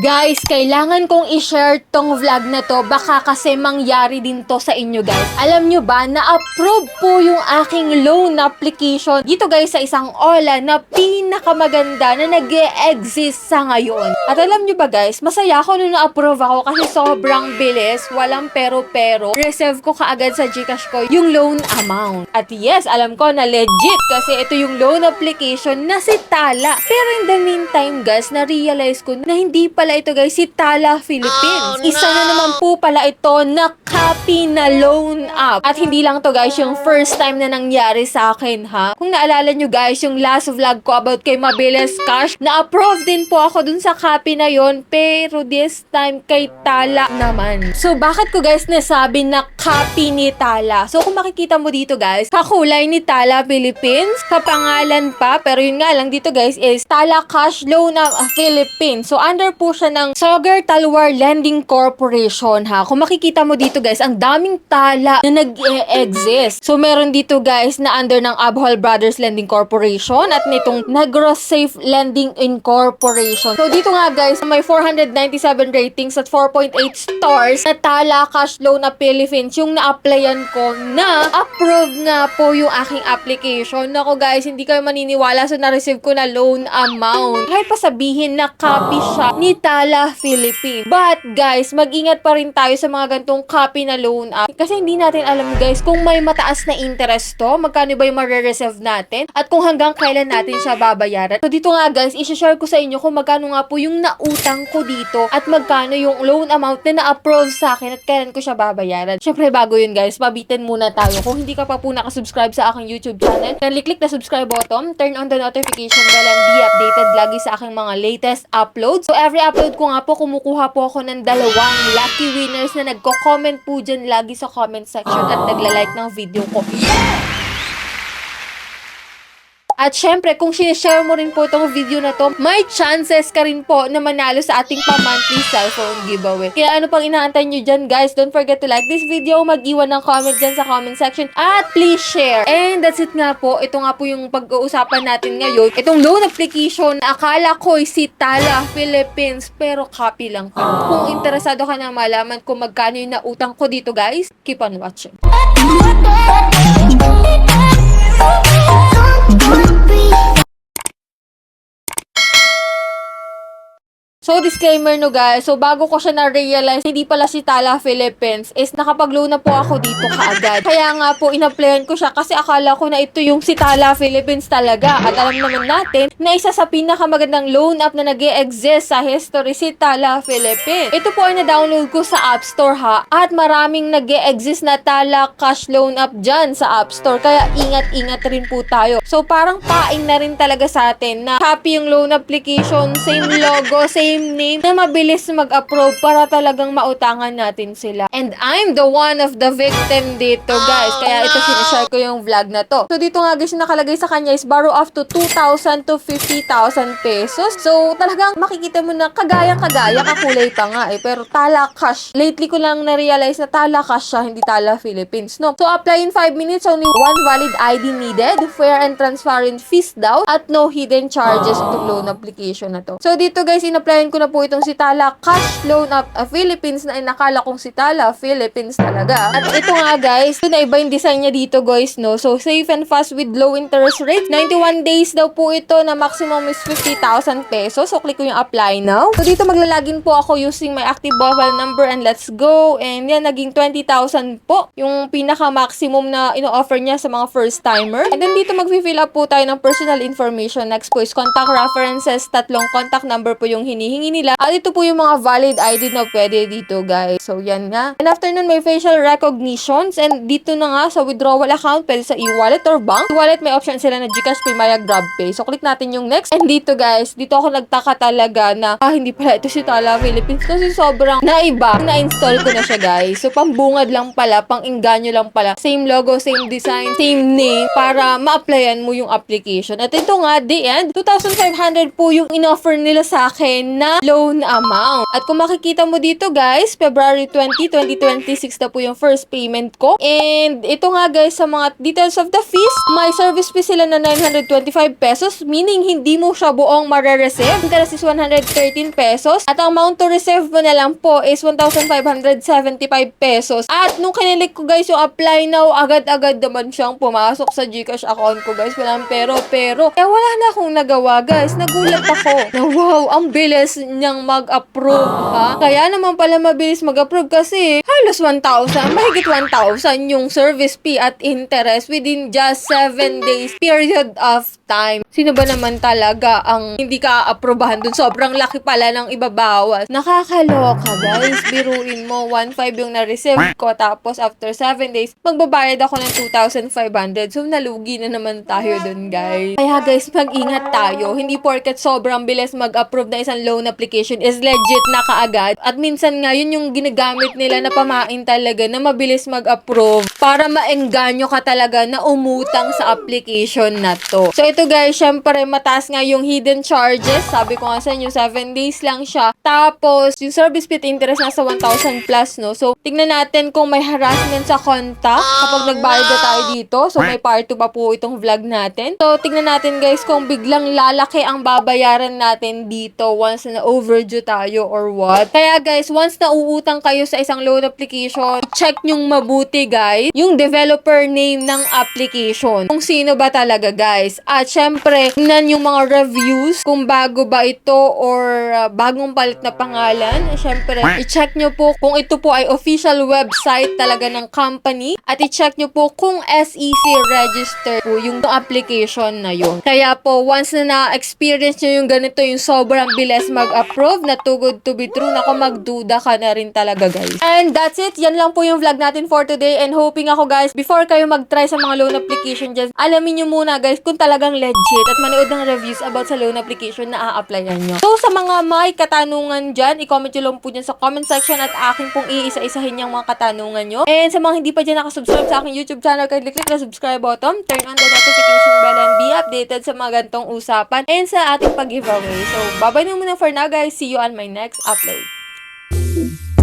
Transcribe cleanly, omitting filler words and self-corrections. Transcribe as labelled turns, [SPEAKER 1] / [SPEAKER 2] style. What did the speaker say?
[SPEAKER 1] Guys, kailangan kong i-share tong vlog na to. Baka kasi mangyari din to sa inyo guys. Alam nyo ba, na-approve po yung aking loan application dito guys sa isang OLA na pinakamaganda na nag-e-exist sa ngayon. At alam nyo ba guys, masaya ako nung na-approve ako kasi sobrang bilis, walang pero-pero. Reserve ko kaagad sa GCash ko yung loan amount. At yes, alam ko na legit kasi ito yung loan application na si Tala. Pero in the meantime guys, na-realize ko na hindi pala ito guys si Tala Philippines. Isa na naman po pala ito na copy na loan app. At hindi lang to guys yung first time na nangyari sa akin ha. Kung naalala nyo guys yung last vlog ko about kay Mabilis Cash, na-approve din po ako dun sa copy na yon, pero this time kay Tala naman. So bakit ko guys nasabi na copy ni Tala? So kung makikita mo dito guys, kakulay ni Tala Philippines, kapangalan pa, pero yun nga lang dito guys is Tala Cash Loan App Philippines. So under po siya ng Soger Talwar Lending Corporation ha. Kung makikita mo dito guys, ang daming Tala na nag-e-exist. So meron dito guys na under ng Abhol Brothers Lending Corporation at nitong Negros Safe Lending Incorporation. So dito nga guys, may 497 ratings at 4.8 stars na Tala Cash Loan App Philippines yung na-applyan ko na approve nga po yung aking application. Nako guys, hindi kayo maniniwala so na-receive ko na loan amount. Kahit pa sabihin na copy siya ni Tala Philippines. But guys, mag-ingat pa rin tayo sa mga gantong copy na loan app. Kasi hindi natin alam guys kung may mataas na interest to, magkano ba yung ma-reserve natin, at kung hanggang kailan natin siya babayaran. So dito nga guys, i-share ko sa inyo kung magkano nga po yung nautang ko dito at magkano yung loan amount na na-approve sa akin at kailan ko siya babayaran. Syempre bago yun guys, pabitin muna tayo. Kung hindi ka pa po nakasubscribe sa aking YouTube channel, click the subscribe button, turn on the notification bell and be updated lagi sa aking mga latest uploads. So every upload ko nga po, kumukuha po ako ng 2 lucky winners na nagko-comment po dyan lagi sa comment section at nagla-like ng video ko. At syempre, kung sinishare mo rin po itong video na to, may chances ka rin po na manalo sa ating pa-monthly cellphone giveaway. Kaya ano pang inaantay nyo dyan guys, don't forget to like this video, mag-iwan ng comment dyan sa comment section, at please share. And that's it nga po, ito nga po yung pag-uusapan natin ngayon. Itong loan application, akala ko si Tala Philippines, pero copy lang pa. Kung interesado ka na malaman kung magkano yung nautang ko dito guys, keep on watching. So, disclaimer no guys. So, bago ko siya na-realize, hindi pala si Tala Philippines, is nakapag-loan na po ako dito kaagad. Kaya nga po, in-applyan ko siya kasi akala ko na ito yung si Tala Philippines talaga. At alam naman natin na isa sa pinakamagandang loan app na nag-e-exist sa history, si Tala Philippines. Ito po ay na-download ko sa App Store ha. At maraming nag-e-exist na Tala Cash Loan App dyan sa App Store. Kaya ingat-ingat rin po tayo. So, parang paing na rin talaga sa atin na copy yung loan application, same logo, same name, na mabilis mag-approve para talagang mautangan natin sila. And I'm the one of the victim dito guys. Kaya ito sinishare ko yung vlog na to. So dito nga guys, nakalagay sa kanya is borrow up to 2,000 to 50,000 pesos. So talagang makikita mo na kagaya-kagaya, kakulay pa nga eh. Pero Tala Cash. Lately ko lang na-realize na Tala Cash siya, hindi Tala Philippines. No? So apply in 5 minutes, only one valid ID needed, fair and transparent fees daw, at no hidden charges itong loan application na to. So dito guys, in-apply ko na po itong si Tala Cash Loan App Philippines na inakala kong si Tala Philippines talaga. At ito nga guys, ito na iba yung design niya dito guys, no? So, safe and fast with low interest rate. 91 days daw po ito na maximum is 50,000 pesos. So, click ko yung apply now. So, dito maglalagin po ako using my active mobile number and let's go. And yan, naging 20,000 po yung pinaka-maximum na ino-offer niya sa mga first timer. And then dito mag-fill up po tayo ng personal information. Next po is contact references. 3 contact number po yung hinihingi nila. At ito po yung mga valid ID na pwede dito guys. So yan nga. And after nun may facial recognitions. And dito na nga sa withdrawal account, pwede sa e-wallet or bank. E-wallet may option sila na GCash, Paymaya, GrabPay. So click natin yung next. And dito guys, dito ako nagtaka talaga na hindi pala ito si Tala Philippines kasi sobrang naiba. Na-install ko na siya guys. So pambungad lang pala, pang-inganyo lang pala. Same logo, same design, same name para ma-applyan mo yung application. At ito nga, the end, 2,500 po yung in-offer nila sa akin na loan amount. At kung makikita mo dito guys, February 20, 2026 na po yung first payment ko. And ito nga guys, sa mga details of the fees, may service fee sila na 925 pesos, meaning hindi mo siya buong mare-receive. Interest is 113 pesos. At ang amount to receive mo na lang po is 1,575 pesos. At nung kinilik ko guys yung apply now, agad-agad naman siyang pumasok sa GCash account ko guys. Walang pero. Kaya wala na akong nagawa guys. Nagulat ako na wow, ang bilis niyang mag-approve ha. Kaya naman pala mabilis mag-approve kasi halos 1,000, mahigit 1,000 yung service fee at interest within just 7 days period of time. Sino ba naman talaga ang hindi ka aprobahan dun? Sobrang laki pala ng ibabawas. Nakakaloka guys. Biruin mo, 1,500 yung na-receive ko tapos after 7 days, magbabayad ako ng 2,500. So, nalugi na naman tayo dun guys. Kaya guys, mag-ingat tayo. Hindi porket sobrang bilis mag-approve na isang loan application is legit na kaagad. At minsan nga, yun yung ginagamit nila na pamain talaga na mabilis mag-approve para maengganyo ka talaga na umutang sa application na to. So, ito guys, syempre, mataas nga yung hidden charges. Sabi ko nga sa inyo, 7 days lang siya. Tapos, yung service fee interest nasa 1,000 plus, no? So, tignan natin kung may harassment sa contact kapag nagbayad na tayo dito. So, may part 2 pa po itong vlog natin. So, tignan natin guys kung biglang lalaki ang babayaran natin dito once na overdue tayo or what. Kaya guys, once na uutang kayo sa isang loan application, check nyong mabuti guys yung developer name ng application. Kung sino ba talaga guys. At syempre, tingnan yung mga reviews kung bago ba ito or bagong palit na pangalan. Syempre, i-check nyo po kung ito po ay official website talaga ng company at i-check nyo po kung SEC registered po yung application na yun. Kaya po, once na na-experience nyo yung ganito, yung sobrang bilis mag-approve na too good to be true, naku, magduda ka na rin talaga guys. And that's it. Yan lang po yung vlog natin for today and hoping ako guys, before kayo mag-try sa mga loan application dyan, alamin nyo muna guys kung talagang legit at manood ng reviews about sa loan application na a-applyan nyo. So, sa mga may katanungan dyan, i-comment nyo lang po dyan sa comment section at akin pong iisa-isahin yung mga katanungan nyo. And sa mga hindi pa dyan nakasubscribe sa aking YouTube channel, kindly click na subscribe button, turn on the notification bell and be updated sa mga gantong usapan and sa ating pag-giveaway. So, bye-bye na muna for now guys. See you on my next upload.